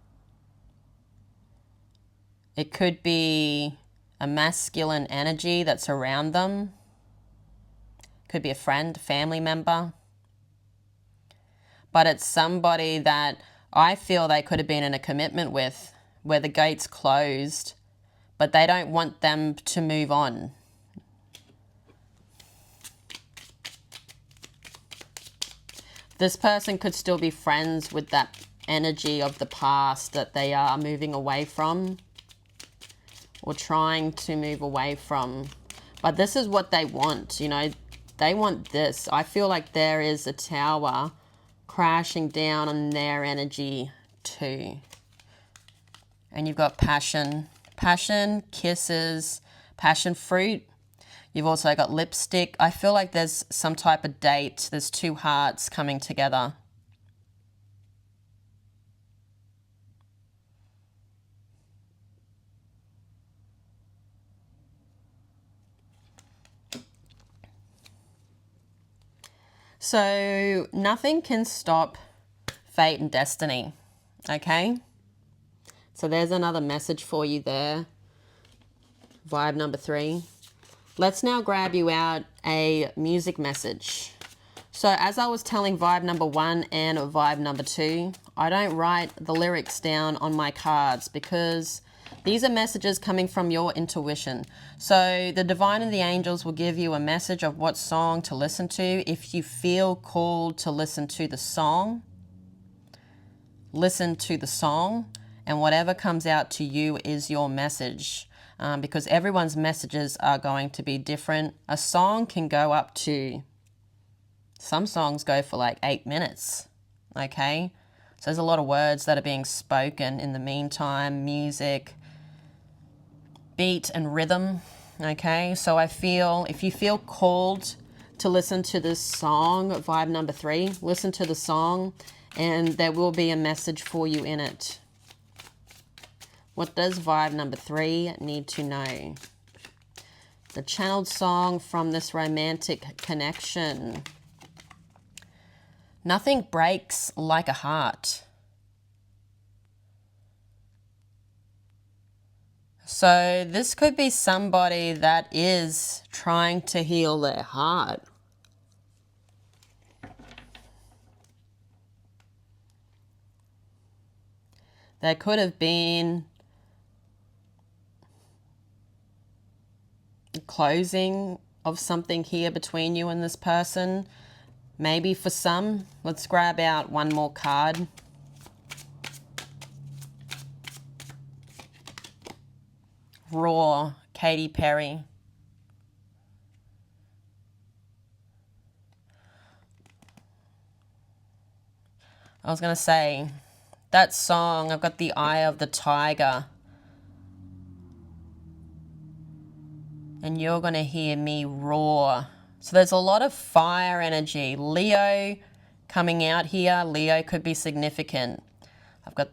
It could be a masculine energy that's around them. Could be a friend, family member. But it's somebody that I feel they could have been in a commitment with, where the gate's closed, but they don't want them to move on. This person could still be friends with that energy of the past that they are moving away from or trying to move away from. But this is what they want, you know. They want this. I feel like there is a tower crashing down on their energy too. And you've got passion. Passion, kisses, passion fruit. You've also got lipstick. I feel like there's some type of date. There's 2 hearts coming together. So nothing can stop fate and destiny. Okay? So there's another message for you there. Vibe number 3. Let's now grab you out a music message. So as I was telling vibe number 1 and vibe number 2, I don't write the lyrics down on my cards because these are messages coming from your intuition. So the divine and the angels will give you a message of what song to listen to. If you feel called to listen to the song, and whatever comes out to you is your message. Because everyone's messages are going to be different. A song can go up to, some songs go for like 8 minutes, okay? So there's a lot of words that are being spoken in the meantime, music, beat and rhythm, okay? So I feel, if you feel called to listen to this song, vibe number 3, listen to the song and there will be a message for you in it. What does vibe number 3 need to know? The channeled song from this romantic connection. Nothing breaks like a heart. So this could be somebody that is trying to heal their heart. There could have been a closing of something here between you and this person. Maybe for some. Let's grab out one more card. Raw, Katy Perry. I was going to say, that song, I've got the Eye of the Tiger. And you're going to hear me roar. So there's a lot of fire energy. Leo coming out here. Leo could be significant. I've got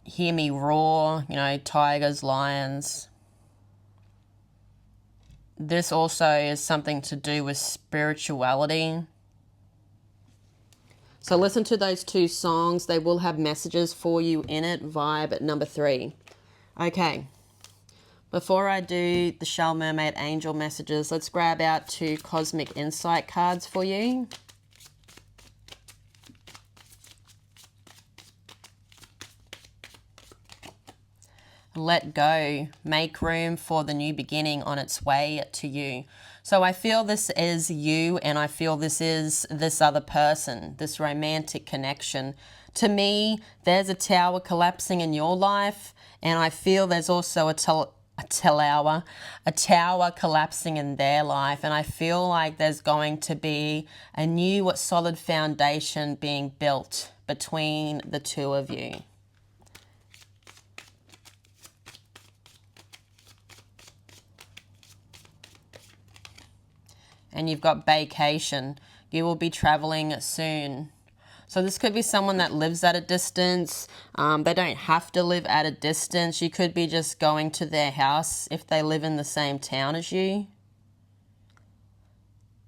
hear me roar, you know, tigers, lions. This also is something to do with spirituality. So listen to those 2 songs. They will have messages for you in it. Vibe number 3. Okay. Before I do the Shell Mermaid Angel messages, let's grab out 2 Cosmic Insight cards for you. Let go. Make room for the new beginning on its way to you. So I feel this is you, and I feel this is this other person, this romantic connection. To me, there's a tower collapsing in your life, and I feel there's also a tower collapsing in their life, and I feel like there's going to be a new solid foundation being built between the 2 of you. And you've got vacation. You will be traveling soon. So this could be someone that lives at a distance. They don't have to live at a distance. You could be just going to their house if they live in the same town as you.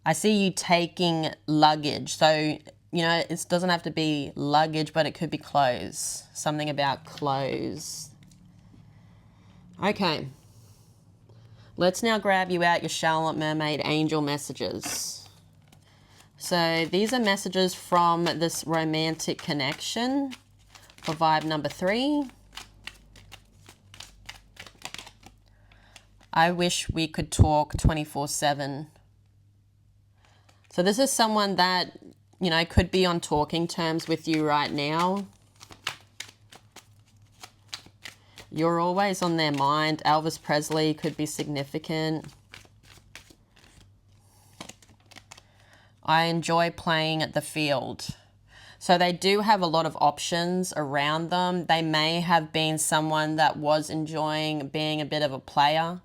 I see you taking luggage. So, you know, it doesn't have to be luggage, but it could be clothes. Something about clothes. Okay. Let's now grab you out your Charlotte Mermaid Angel messages. So these are messages from this romantic connection for vibe number 3. I wish we could talk 24/7. So this is someone that, you know, could be on talking terms with you right now. You're always on their mind. Elvis Presley could be significant. I enjoy playing at the field. So they do have a lot of options around them. They may have been someone that was enjoying being a bit of a player.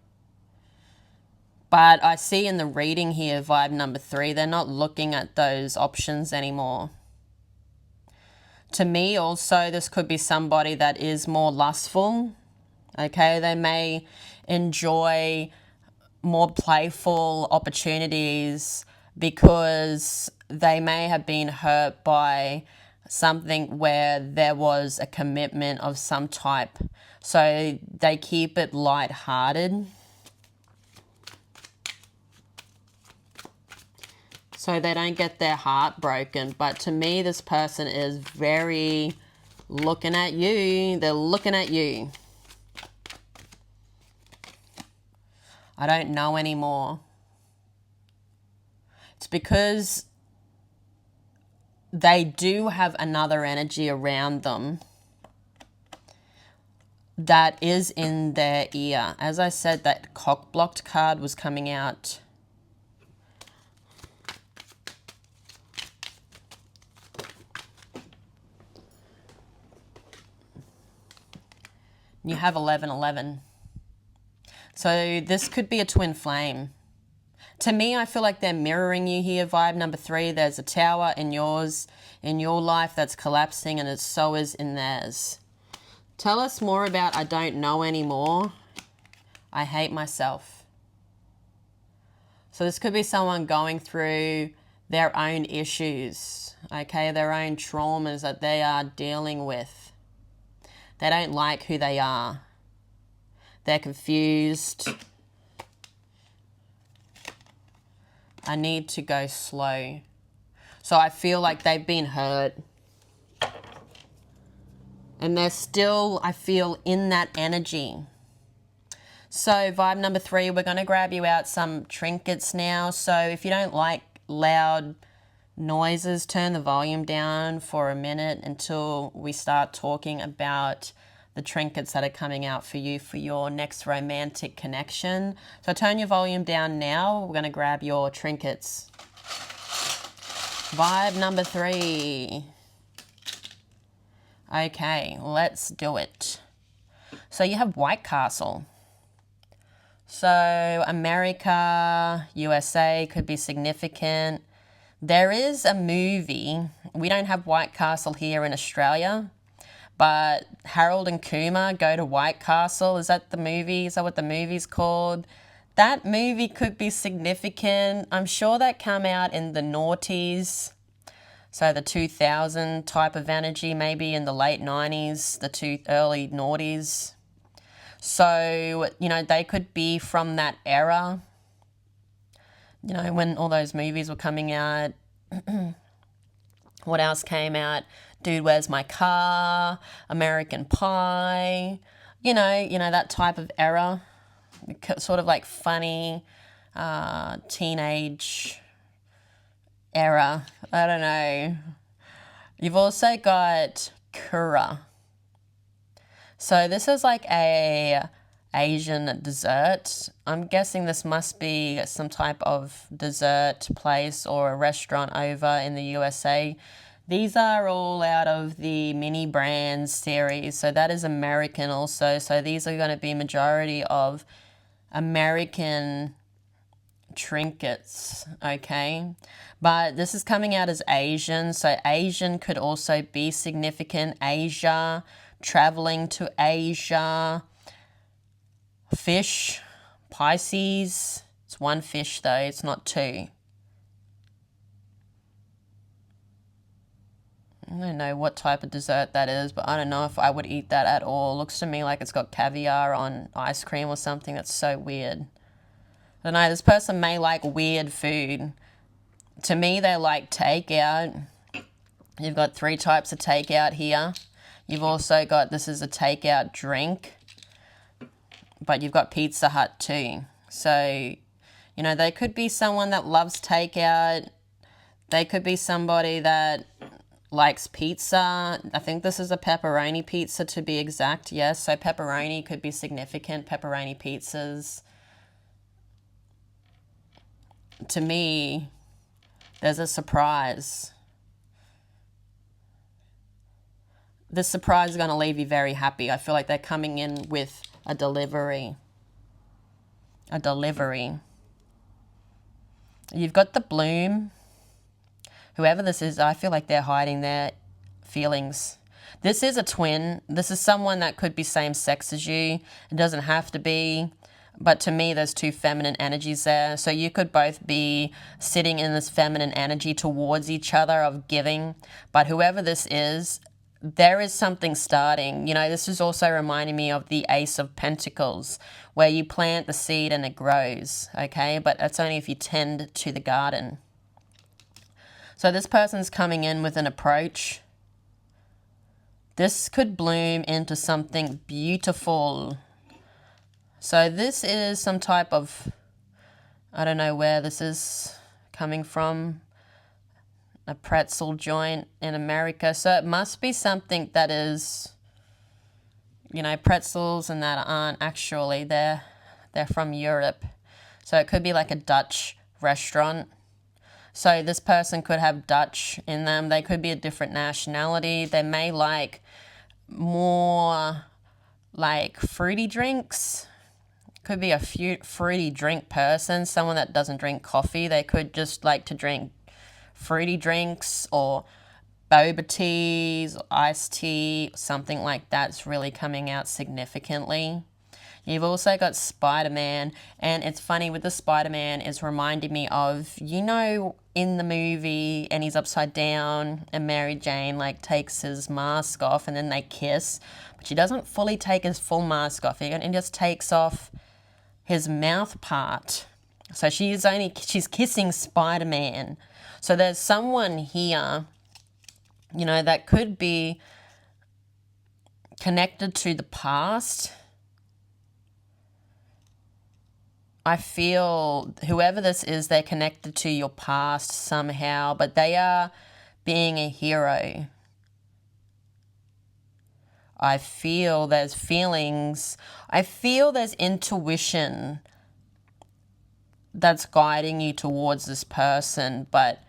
But I see in the reading here, vibe number 3, they're not looking at those options anymore. To me also, this could be somebody that is more lustful. Okay, they may enjoy more playful opportunities because they may have been hurt by something where there was a commitment of some type. So they keep it light-hearted. So they don't get their heart broken. But to me, this person is very looking at you. They're looking at you. I don't know anymore. It's because they do have another energy around them that is in their ear. As I said, that cock-blocked card was coming out. You have 1111. So this could be a twin flame. To me, I feel like they're mirroring you here. Vibe number 3, there's a tower in yours, in your life that's collapsing, and so is in theirs. Tell us more about I don't know anymore. I hate myself. So this could be someone going through their own issues, okay, their own traumas that they are dealing with. They don't like who they are. They're confused. I need to go slow. So I feel like they've been hurt. And they're still, I feel, in that energy. So vibe number 3, we're going to grab you out some trinkets now. So if you don't like loud noises, turn the volume down for a minute until we start talking about the trinkets that are coming out for you for your next romantic connection. So turn your volume down now. We're going to grab your trinkets. Vibe number 3. Okay, let's do it. So you have White Castle. So America, USA could be significant. There is a movie. We don't have White Castle here in Australia, but Harold and Kumar go to White Castle. Is that the movie? Is that what the movie's called? That movie could be significant. I'm sure that came out in the noughties. So the 2000 type of energy, maybe in the late 90s, the early noughties. So, you know, they could be from that era, you know, when all those movies were coming out. What else came out? Dude, Where's My Car? American Pie. You know, that type of era. Sort of like funny, teenage era. I don't know. You've also got Kura. So this is like a Asian dessert. I'm guessing this must be some type of dessert place or a restaurant over in the USA. These are all out of the Mini Brands series. So that is American also. So these are going to be majority of American trinkets, okay? But this is coming out as Asian. So Asian could also be significant. Asia, traveling to Asia. Fish, Pisces. It's one fish though, it's not two. I don't know what type of dessert that is, but I don't know if I would eat that at all. Looks to me like it's got caviar on ice cream or something. That's so weird. I don't know, this person may like weird food. To me, they like takeout. You've got 3 types of takeout here. You've also got, this is a takeout drink, but you've got Pizza Hut too. So, you know, they could be someone that loves takeout. They could be somebody that likes pizza. I think this is a pepperoni pizza to be exact. Yes, so pepperoni could be significant. Pepperoni pizzas. To me, there's a surprise. This surprise is going to leave you very happy. I feel like they're coming in with a delivery. A delivery. You've got the bloom. Whoever this is, I feel like they're hiding their feelings. This is a twin. This is someone that could be same sex as you. It doesn't have to be. But to me, there's 2 feminine energies there. So you could both be sitting in this feminine energy towards each other of giving. But whoever this is, there is something starting. You know, this is also reminding me of the Ace of Pentacles, where you plant the seed and it grows, okay? But that's only if you tend to the garden. So this person's coming in with an approach. This could bloom into something beautiful. So this is some type of, I don't know where this is coming from, a pretzel joint in America. So it must be something that is, you know, pretzels and that aren't actually, they're from Europe. So it could be like a Dutch restaurant. So this person could have Dutch in them. They could be a different nationality. They may like more like fruity drinks. could be a fruity drink person, someone that doesn't drink coffee. They could just like to drink fruity drinks or boba teas, iced tea, something like that's really coming out significantly. You've also got Spider-Man, and it's funny with the Spider-Man, it's reminding me of, you know, in the movie, and he's upside down, and Mary Jane, like, takes his mask off, and then they kiss, but she doesn't fully take his full mask off, and just takes off his mouth part. So she's kissing Spider-Man. So there's someone here, you know, that could be connected to the past. I feel whoever this is, they're connected to your past somehow, but they are being a hero. I feel there's feelings. I feel there's intuition that's guiding you towards this person, but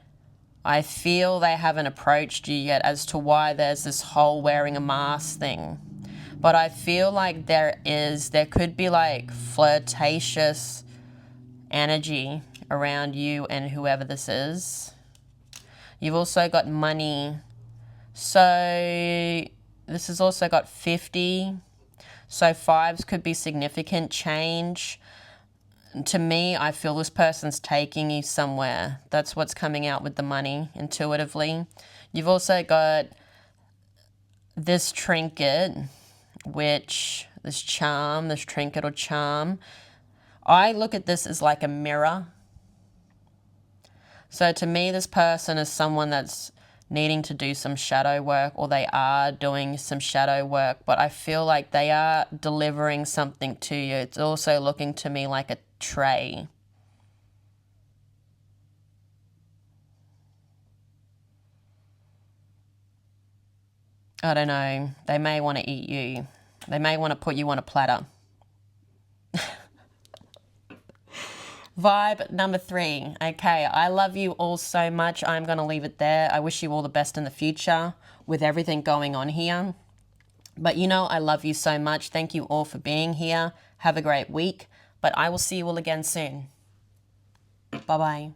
I feel they haven't approached you yet as to why there's this whole wearing a mask thing. But I feel like there could be like flirtatious energy around you and whoever this is. You've also got money. So this has also got 50. So 5s could be significant change. To me, I feel this person's taking you somewhere. That's what's coming out with the money intuitively. You've also got this trinket, this trinket or charm. I look at this as like a mirror. So to me, this person is someone that's needing to do some shadow work, or they are doing some shadow work, but I feel like they are delivering something to you. It's also looking to me like a tray. I don't know. They may want to eat you. They may want to put you on a platter. Vibe number 3. Okay, I love you all so much. I'm going to leave it there. I wish you all the best in the future with everything going on here. But you know, I love you so much. Thank you all for being here. Have a great week. But I will see you all again soon. Bye-bye.